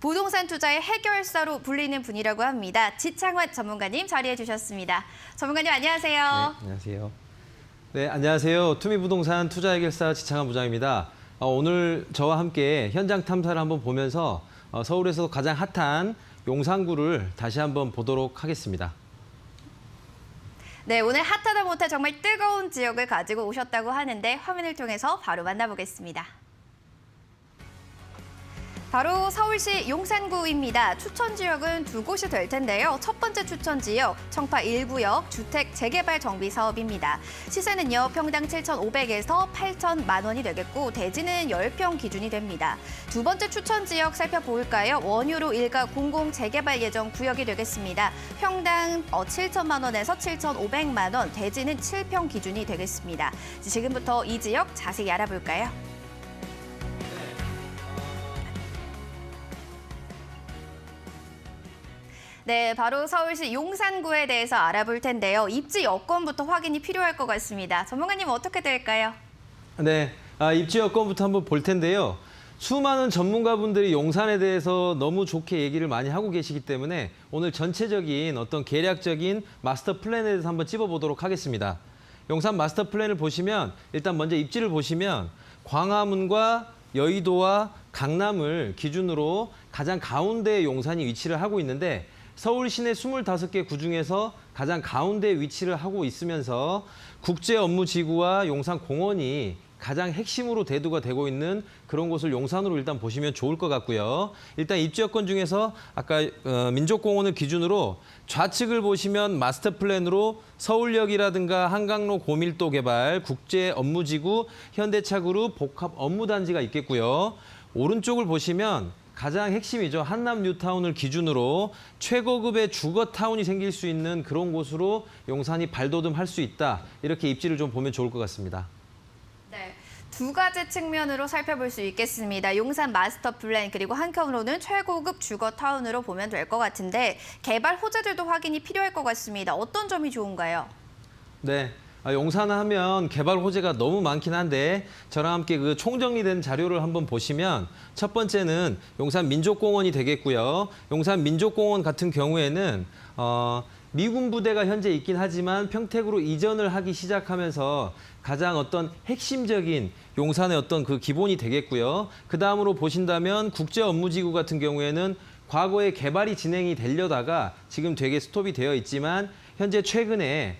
부동산 투자의 해결사로 불리는 분이라고 합니다. 지창환 전문가님 자리해 주셨습니다. 전문가님 안녕하세요. 네, 안녕하세요. 네, 안녕하세요. 투미부동산 투자해결사 지창환 부장입니다. 오늘 저와 함께 현장 탐사를 한번 보면서 서울에서 가장 핫한 용산구를 다시 한번 보도록 하겠습니다. 네, 오늘 핫하다 못해 정말 뜨거운 지역을 가지고 오셨다고 하는데 화면을 통해서 바로 만나보겠습니다. 바로 서울시 용산구입니다. 추천 지역은 두 곳이 될 텐데요. 첫 번째 추천 지역, 청파 1구역 주택 재개발 정비 사업입니다. 시세는요, 평당 7,500에서 8,000만 원이 되겠고 대지는 10평 기준이 됩니다. 두 번째 추천 지역 살펴볼까요? 원유로 일가 공공 재개발 예정 구역이 되겠습니다. 평당 7,000만 원에서 7,500만 원, 대지는 7평 기준이 되겠습니다. 지금부터 이 지역 자세히 알아볼까요? 네, 바로 서울시 용산구에 대해서 알아볼 텐데요. 입지 여건부터 확인이 필요할 것 같습니다. 전문가님 어떻게 될까요? 네, 입지 여건부터 한번 볼 텐데요. 수많은 전문가분들이 용산에 대해서 너무 좋게 얘기를 많이 하고 계시기 때문에 오늘 전체적인 어떤 계략적인 마스터 플랜에 대해서 한번 찝어보도록 하겠습니다. 용산 마스터 플랜을 보시면 일단 먼저 입지를 보시면 광화문과 여의도와 강남을 기준으로 가장 가운데에 용산이 위치를 하고 있는데 서울 시내 25개 구 중에서 가장 가운데에 위치를 하고 있으면서 국제업무지구와 용산공원이 가장 핵심으로 대두가 되고 있는 그런 곳을 용산으로 일단 보시면 좋을 것 같고요. 일단 입지 여건 중에서 아까 민족공원을 기준으로 좌측을 보시면 마스터 플랜으로 서울역이라든가 한강로 고밀도 개발, 국제업무지구, 현대차그룹 복합업무단지가 있겠고요. 오른쪽을 보시면 가장 핵심이죠. 한남 뉴타운을 기준으로 최고급의 주거타운이 생길 수 있는 그런 곳으로 용산이 발돋움할 수 있다. 이렇게 입지를 좀 보면 좋을 것 같습니다. 네, 두 가지 측면으로 살펴볼 수 있겠습니다. 용산 마스터 플랜 그리고 한편으로는 최고급 주거타운으로 보면 될 것 같은데 개발 호재들도 확인이 필요할 것 같습니다. 어떤 점이 좋은가요? 네. 용산 하면 개발 호재가 너무 많긴 한데 저랑 함께 그 총정리된 자료를 한번 보시면 첫 번째는 용산 민족공원이 되겠고요. 용산 민족공원 같은 경우에는 미군 부대가 현재 있긴 하지만 평택으로 이전을 하기 시작하면서 가장 어떤 핵심적인 용산의 어떤 그 기본이 되겠고요. 그 다음으로 보신다면 국제업무지구 같은 경우에는 과거에 개발이 진행이 되려다가 지금 되게 스톱이 되어 있지만 현재 최근에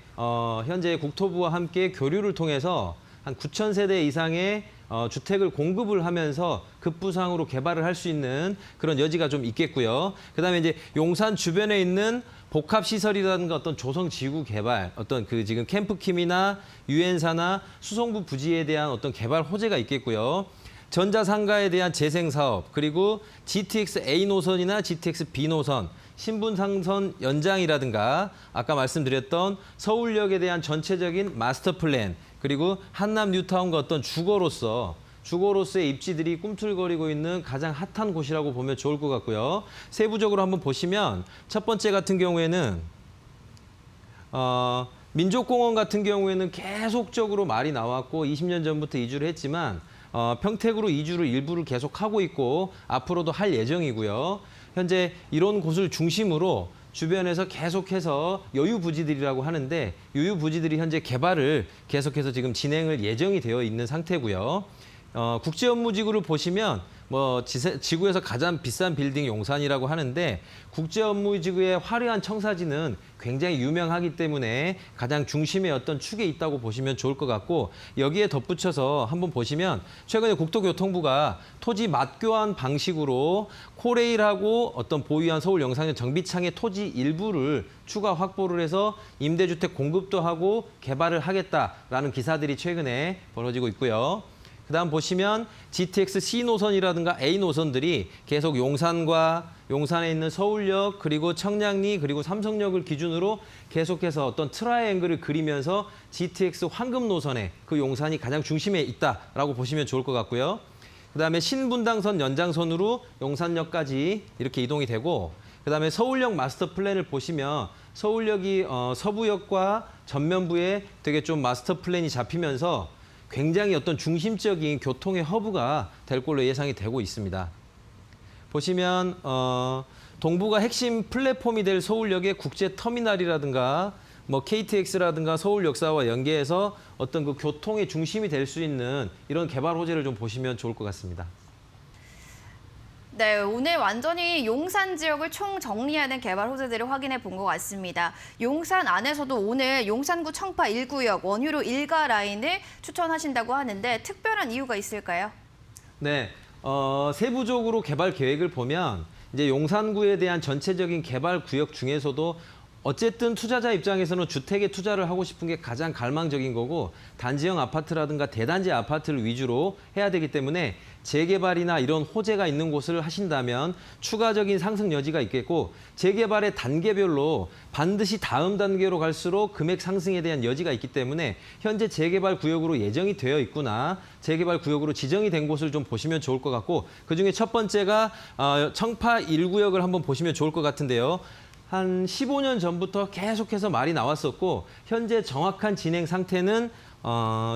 현재 국토부와 함께 교류를 통해서 한 9,000세대 이상의 주택을 공급을 하면서 급부상으로 개발을 할 수 있는 그런 여지가 좀 있겠고요. 그다음에 이제 용산 주변에 있는 복합시설이라든가 어떤 조성지구 개발, 어떤 그 지금 캠프킴이나 유엔사나 수송부 부지에 대한 어떤 개발 호재가 있겠고요. 전자상가에 대한 재생사업, 그리고 GTX A 노선이나 GTX B 노선, 신분상선 연장이라든가 아까 말씀드렸던 서울역에 대한 전체적인 마스터 플랜, 그리고 한남 뉴타운과 어떤 주거로서의 입지들이 꿈틀거리고 있는 가장 핫한 곳이라고 보면 좋을 것 같고요. 세부적으로 한번 보시면 첫 번째 같은 경우에는 민족공원 같은 경우에는 계속적으로 말이 나왔고 20년 전부터 이주를 했지만 평택으로 이주를 일부를 계속하고 있고 앞으로도 할 예정이고요. 현재 이런 곳을 중심으로 주변에서 계속해서 여유부지들이라고 하는데 유유부지들이 현재 개발을 계속해서 지금 진행을 예정이 되어 있는 상태고요. 국제업무지구를 보시면 지구에서 가장 비싼 빌딩 용산이라고 하는데 국제업무지구의 화려한 청사진은 굉장히 유명하기 때문에 가장 중심의 어떤 축에 있다고 보시면 좋을 것 같고 여기에 덧붙여서 한번 보시면 최근에 국토교통부가 토지 맞교환 방식으로 코레일하고 어떤 보유한 서울 영상역 정비창의 토지 일부를 추가 확보를 해서 임대주택 공급도 하고 개발을 하겠다라는 기사들이 최근에 벌어지고 있고요. 그다음 보시면 GTX C 노선이라든가 A 노선들이 계속 용산에 있는 서울역 그리고 청량리 그리고 삼성역을 기준으로 계속해서 어떤 트라이앵글을 그리면서 GTX 황금 노선에 그 용산이 가장 중심에 있다라고 보시면 좋을 것 같고요. 그다음에 신분당선 연장선으로 용산역까지 이렇게 이동이 되고 그다음에 서울역 마스터 플랜을 보시면 서울역이 서부역과 전면부에 되게 좀 마스터 플랜이 잡히면서 굉장히 어떤 중심적인 교통의 허브가 될 걸로 예상이 되고 있습니다. 보시면 동부가 핵심 플랫폼이 될 서울역의 국제 터미널이라든가 뭐 KTX라든가 서울역사와 연계해서 어떤 그 교통의 중심이 될 수 있는 이런 개발 호재를 좀 보시면 좋을 것 같습니다. 네, 오늘 완전히 용산 지역을 총정리하는 개발 호재들을 확인해 본 것 같습니다. 용산 안에서도 오늘 용산구 청파 1구역 원효로 일가 라인을 추천하신다고 하는데 특별한 이유가 있을까요? 네, 세부적으로 개발 계획을 보면 이제 용산구에 대한 전체적인 개발 구역 중에서도 어쨌든 투자자 입장에서는 주택에 투자를 하고 싶은 게 가장 갈망적인 거고 단지형 아파트라든가 대단지 아파트를 위주로 해야 되기 때문에 재개발이나 이런 호재가 있는 곳을 하신다면 추가적인 상승 여지가 있겠고 재개발의 단계별로 반드시 다음 단계로 갈수록 금액 상승에 대한 여지가 있기 때문에 현재 재개발 구역으로 예정이 되어 있구나 재개발 구역으로 지정이 된 곳을 좀 보시면 좋을 것 같고 그중에 첫 번째가 청파 1구역을 한번 보시면 좋을 것 같은데요. 한 15년 전부터 계속해서 말이 나왔었고 현재 정확한 진행 상태는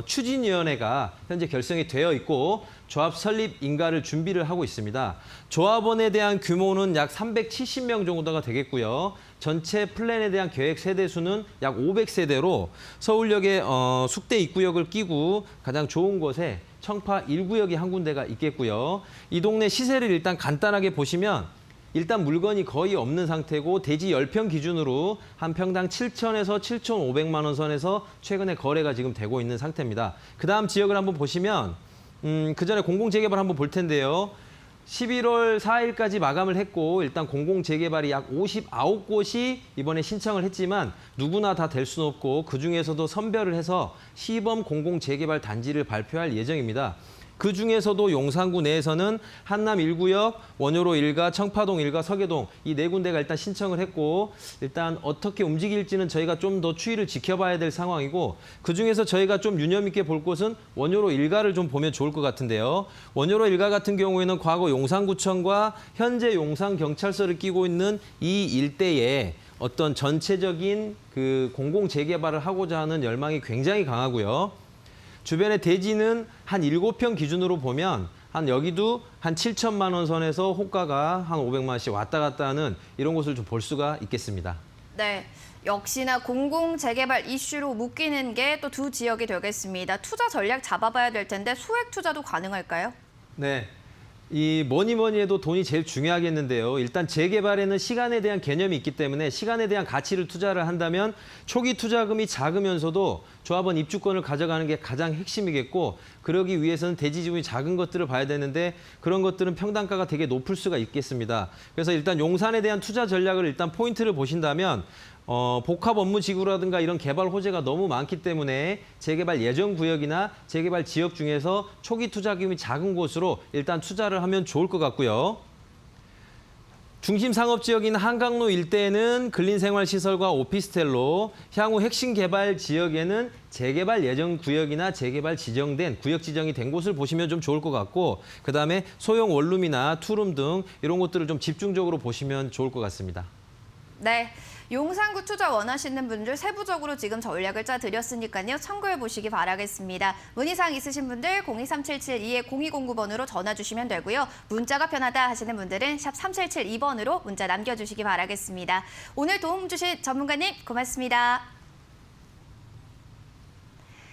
추진위원회가 현재 결성이 되어 있고 조합 설립 인가를 준비를 하고 있습니다. 조합원에 대한 규모는 약 370명 정도가 되겠고요. 전체 플랜에 대한 계획 세대 수는 약 500세대로 서울역의 숙대 입구역을 끼고 가장 좋은 곳에 청파 1구역이 한 군데가 있겠고요. 이 동네 시세를 일단 간단하게 보시면 일단 물건이 거의 없는 상태고 대지 10평 기준으로 한 평당 7천에서 7,500만 원 선에서 최근에 거래가 지금 되고 있는 상태입니다. 그다음 지역을 한번 보시면 그 전에 공공재개발 한번 볼 텐데요. 11월 4일까지 마감을 했고 일단 공공재개발이 약 59곳이 이번에 신청을 했지만 누구나 다 될 수는 없고 그중에서도 선별을 해서 시범 공공재개발 단지를 발표할 예정입니다. 그중에서도 용산구 내에서는 한남 1구역, 원효로 1가, 청파동 1가, 서계동 이 네 군데가 일단 신청을 했고 일단 어떻게 움직일지는 저희가 좀 더 추이를 지켜봐야 될 상황이고 그중에서 저희가 좀 유념 있게 볼 곳은 원효로 1가를 좀 보면 좋을 것 같은데요. 원효로 1가 같은 경우에는 과거 용산구청과 현재 용산경찰서를 끼고 있는 이 일대에 어떤 전체적인 그 공공재개발을 하고자 하는 열망이 굉장히 강하고요. 주변의 대지는 한 7평 기준으로 보면 한 여기도 한 7천만 원 선에서 호가가 한 500만 원씩 왔다 갔다 하는 이런 곳을 좀 볼 수가 있겠습니다. 네, 역시나 공공재개발 이슈로 묶이는 게 또 두 지역이 되겠습니다. 투자 전략 잡아봐야 될 텐데 소액 투자도 가능할까요? 네. 이 뭐니 해도 돈이 제일 중요하겠는데요. 일단 재개발에는 시간에 대한 개념이 있기 때문에 시간에 대한 가치를 투자를 한다면 초기 투자금이 작으면서도 조합원 입주권을 가져가는 게 가장 핵심이겠고 그러기 위해서는 대지 지분이 작은 것들을 봐야 되는데 그런 것들은 평당가가 되게 높을 수가 있겠습니다. 그래서 일단 용산에 대한 투자 전략을 일단 포인트를 보신다면 복합 업무 지구라든가 이런 개발 호재가 너무 많기 때문에 재개발 예정 구역이나 재개발 지역 중에서 초기 투자금이 작은 곳으로 일단 투자를 하면 좋을 것 같고요. 중심 상업 지역인 한강로 일대에는 근린생활시설과 오피스텔로 향후 핵심 개발 지역에는 재개발 예정 구역이나 재개발 지정된 구역 지정이 된 곳을 보시면 좀 좋을 것 같고 그다음에 소형 원룸이나 투룸 등 이런 것들을 좀 집중적으로 보시면 좋을 것 같습니다. 네, 용산구 투자 원하시는 분들 세부적으로 지금 전략을 짜드렸으니까요. 참고해 보시기 바라겠습니다. 문의사항 있으신 분들 02377-22009번으로 전화 주시면 되고요. 문자가 편하다 하시는 분들은 샵 3772번으로 문자 남겨주시기 바라겠습니다. 오늘 도움 주신 전문가님 고맙습니다.